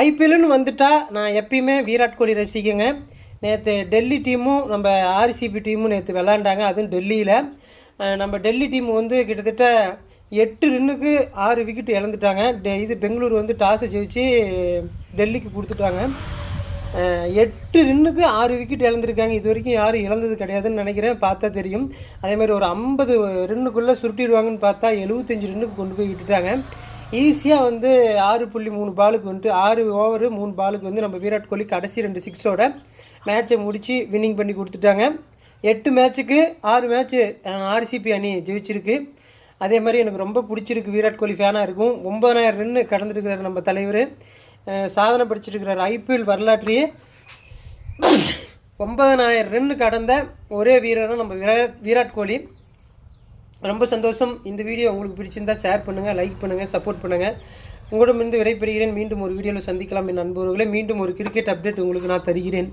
ஐபிஎல்னு வந்துட்டா நான் எப்பயுமே விராட் கோலி ரசிக்கங்க. நேற்று டெல்லி டீமும் நம்ம ஆர்சிபி டீமும் நேற்று விளாண்டாங்க. அதுவும் டெல்லியில் நம்ம டெல்லி டீம் வந்து கிட்டத்தட்ட 8 ரன்னுக்கு 6 விக்கெட் இழந்துட்டாங்க. இது பெங்களூர் வந்து டாஸை ஜெயிச்சு டெல்லிக்கு கொடுத்துட்டாங்க. 8 ரன்னுக்கு 6 விக்கெட் இழந்திருக்காங்க. இது வரைக்கும் யாரும் இழந்தது கிடையாதுன்னு நினைக்கிறேன். பார்த்தா தெரியும். அதேமாதிரி ஒரு 50 ரன்னுக்குள்ளே சுருட்டிடுவாங்கன்னு பார்த்தா 75 ரன்னுக்கு கொண்டு போய் விட்டுட்டாங்க. ஈஸியாக வந்து 6.3 பாலுக்கு வந்துட்டு 6 ஓவரு 3 பாலுக்கு வந்து நம்ம விராட் கோலி கடைசி 2 6ஓட மேட்சை முடித்து வின்னிங் பண்ணி கொடுத்துட்டாங்க. 8 மேட்ச்சுக்கு 6 மேட்ச்சு ஆர்சிபி அணி ஜெயிச்சிருக்கு. அதே மாதிரி எனக்கு ரொம்ப பிடிச்சிருக்கு. விராட் கோலி ஃபேனாக இருக்கும். 9000 ரன்னு கடந்துருக்கிறார் நம்ம தலைவர். சாதனை படிச்சிருக்கிறார். ஐபிஎல் வரலாற்றையே 9000 ரன்னு கடந்த ஒரே வீரரும் நம்ம விராட் கோலி. ரொம்ப சந்தோஷம். இந்த வீடியோ உங்களுக்கு பிடிச்சிருந்தால் ஷேர் பண்ணுங்கள், லைக் பண்ணுங்கள், சப்போர்ட் பண்ணுங்கள். உங்களிடமிருந்து விடைபெறுகிறேன். மீண்டும் ஒரு வீடியோவில் சந்திக்கலாம் என் நண்பர்களே. மீண்டும் ஒரு கிரிக்கெட் அப்டேட் உங்களுக்கு நான் தருகிறேன்.